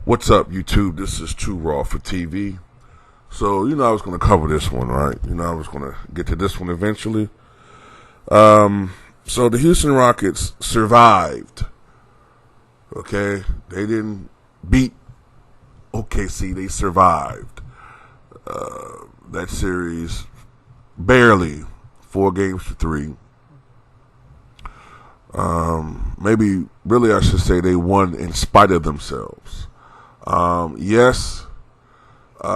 What's up, YouTube? This is Too Raw for TV. So, I was going to cover this one, right? I was going to get to this one eventually. So the Houston Rockets survived. Okay? They didn't beat OKC. They survived. That series barely 4-3. Maybe, really, I should say they won in spite of themselves. Yes, they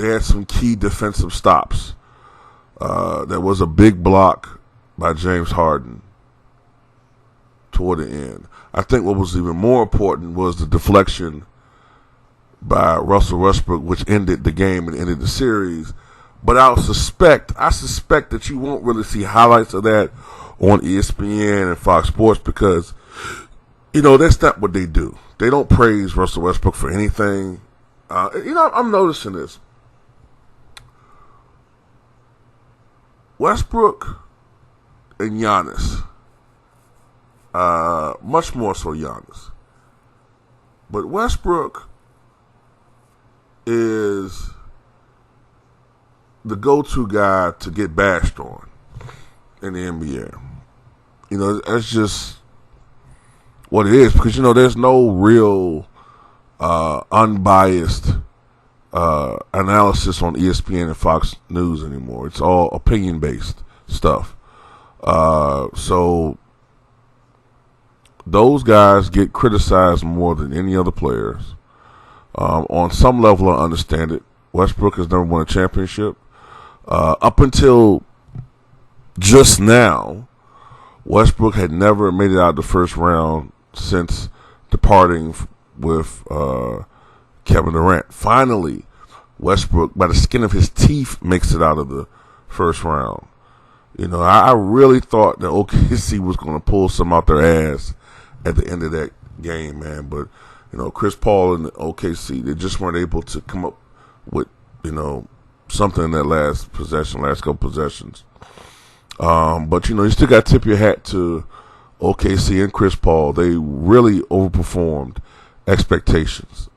had some key defensive stops. There was a big block by James Harden toward the end. I think what was even more important was the deflection by Russell Westbrook, which ended the game and ended the series. But I suspect that you won't really see highlights of that on ESPN and Fox Sports because, that's not what they do. They don't praise Russell Westbrook for anything. I'm noticing this. Westbrook and Giannis, much more so Giannis. But Westbrook is the go-to guy to get bashed on in the NBA. That's just what it is because, there's no real unbiased analysis on ESPN and Fox News anymore. It's all opinion-based stuff. So those guys get criticized more than any other players. On some level, I understand it. Westbrook has never won a championship. Up until just now, Westbrook had never made it out of the first round since departing with Kevin Durant. Finally, Westbrook, by the skin of his teeth, makes it out of the first round. I really thought that OKC was going to pull some out their ass at the end of that game, man. But, Chris Paul and OKC, they just weren't able to come up with, something in that last couple possessions. But, you still got to tip your hat to OKC and Chris Paul. They really overperformed expectations,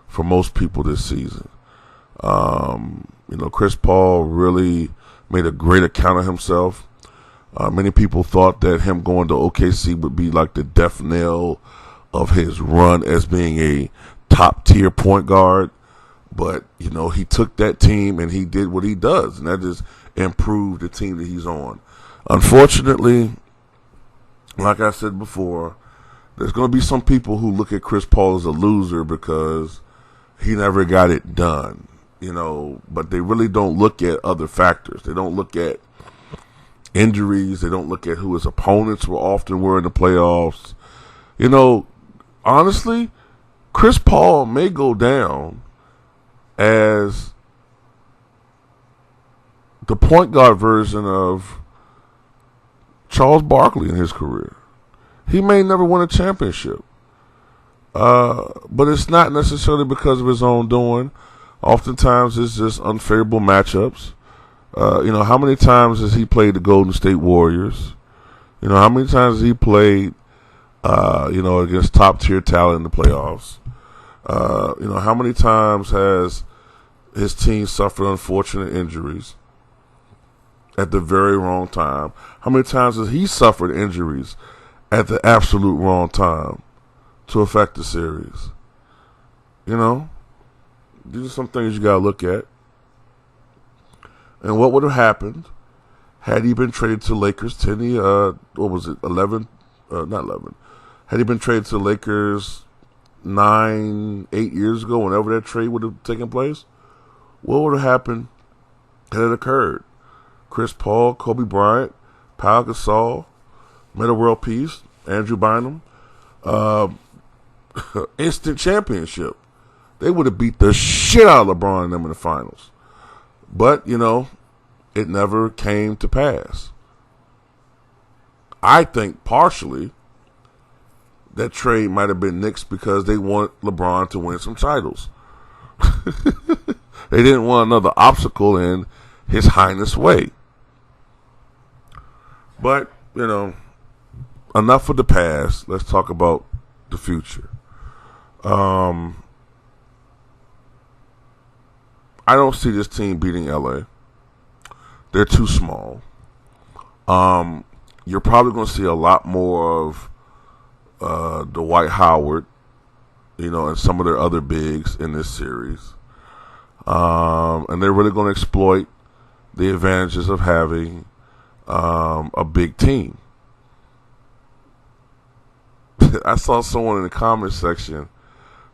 for most people this season. Chris Paul really made a great account of himself. Many people thought that him going to OKC would be like the death knell of his run as being a top-tier point guard. But, he took that team and he did what he does, and that just improved the team that he's on. Unfortunately, like I said before, there's going to be some people who look at Chris Paul as a loser because he never got it done, but they really don't look at other factors. They don't look at injuries. They don't look at who his opponents were in the playoffs. Honestly, Chris Paul may go down as the point guard version of Charles Barkley in his career. He may never win a championship. But it's not necessarily because of his own doing. Oftentimes it's just unfavorable matchups. How many times has he played the Golden State Warriors? How many times has he played, against top-tier talent in the playoffs? How many times has his team suffered unfortunate injuries at the very wrong time? How many times has he suffered injuries at the absolute wrong time to affect the series? These are some things you got to look at. And what would have happened had he been traded to Lakers 11? Not 11. Had he been traded to the Lakers 8 years ago, whenever that trade would have taken place? What would have happened had it occurred? Chris Paul, Kobe Bryant, Pau Gasol, Metta World Peace, Andrew Bynum, instant championship. They would have beat the shit out of LeBron and them in the finals. But, it never came to pass. I think partially that trade might have been nixed because they want LeBron to win some titles. They didn't want another obstacle in His Highness way. But, enough of the past. Let's talk about the future. I don't see this team beating LA. They're too small. You're probably going to see a lot more of Dwight Howard, and some of their other bigs in this series. And they're really going to exploit the advantages of having a big team. I saw someone in the comment section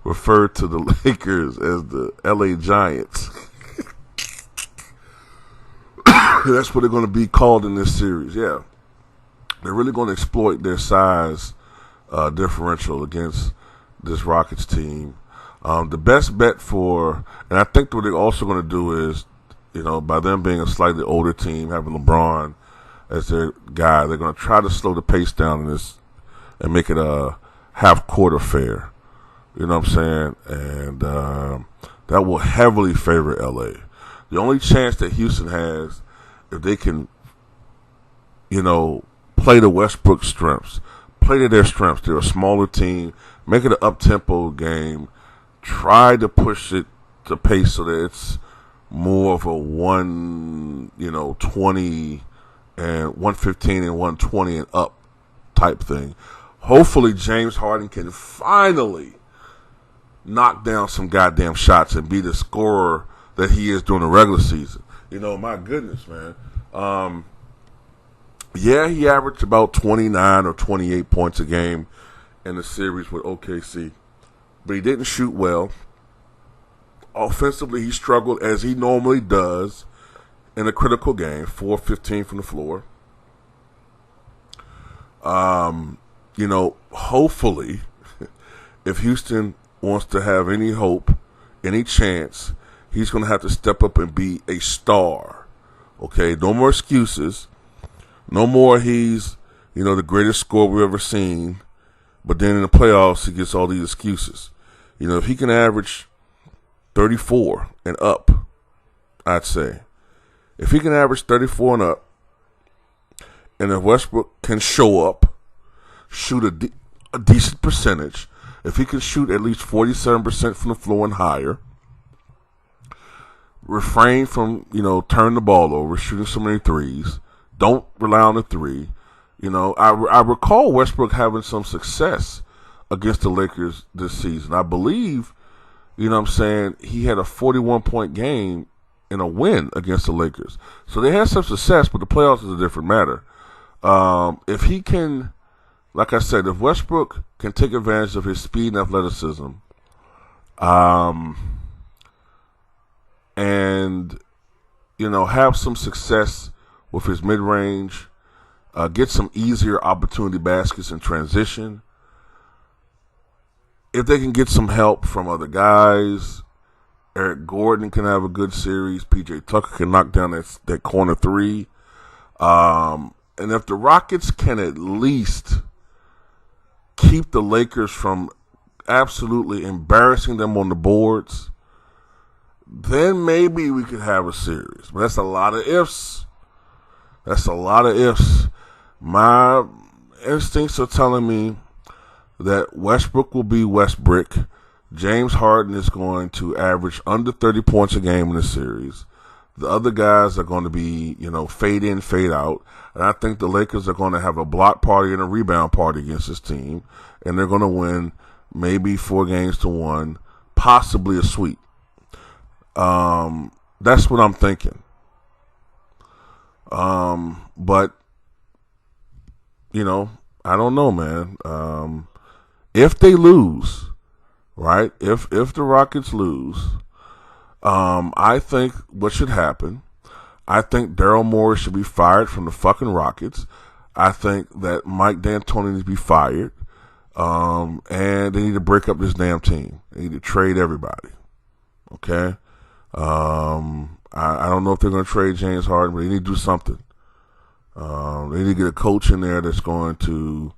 refer to the Lakers as the LA Giants. That's what they're going to be called in this series. Yeah, they're really going to exploit their size differential against this Rockets team. The best bet and I think what they're also going to do is, by them being a slightly older team, having LeBron as their guy, they're going to try to slow the pace down in this and make it a half-court affair. You know what I'm saying? And that will heavily favor LA. The only chance that Houston has, if they can, play to Westbrook's strengths, play to their strengths. They're a smaller team. Make it an up-tempo game. Try to push it to pace so that it's more of a 120 and 115 and 120 and up type thing. Hopefully James Harden can finally knock down some goddamn shots and be the scorer that he is during the regular season. My goodness, man. Yeah, he averaged about 29 or 28 points a game in the series with OKC. But he didn't shoot well. Offensively, he struggled as he normally does in a critical game, 4-15 from the floor. Hopefully, if Houston wants to have any hope, any chance, he's going to have to step up and be a star. Okay, no more excuses. No more he's, the greatest scorer we've ever seen. But then in the playoffs, he gets all these excuses. If he can average 34 and up, I'd say. If he can average 34 and up, and if Westbrook can show up, shoot a decent percentage, if he can shoot at least 47% from the floor and higher, refrain from, turning the ball over, shooting so many threes, don't rely on the three. I recall Westbrook having some success against the Lakers this season. I believe, he had a 41-point game in a win against the Lakers. So they had some success, but the playoffs is a different matter. If he can, like I said, if Westbrook can take advantage of his speed and athleticism, and, have some success with his mid-range, get some easier opportunity baskets in transition. If they can get some help from other guys, Eric Gordon can have a good series. PJ Tucker can knock down that corner three. And if the Rockets can at least keep the Lakers from absolutely embarrassing them on the boards, then maybe we could have a series. But that's a lot of ifs. My instincts are telling me that Westbrook will be Westbrick. James Harden is going to average under 30 points a game in the series. The other guys are going to be, fade in, fade out. And I think the Lakers are going to have a block party and a rebound party against this team. And they're going to win maybe 4-1, possibly a sweep. That's what I'm thinking. But, I don't know, man. If they lose, right? If the Rockets lose, I think what should happen, I think Daryl Morey should be fired from the fucking Rockets. I think that Mike D'Antoni needs to be fired. And they need to break up this damn team. They need to trade everybody. Okay? I don't know if they're going to trade James Harden, but they need to do something. They need to get a coach in there that's going to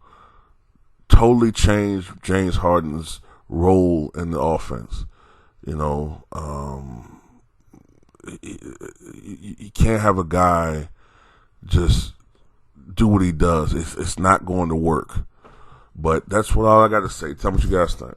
totally change James Harden's role in the offense. You can't have a guy just do what he does. It's not going to work. But that's all I got to say. Tell me what you guys think.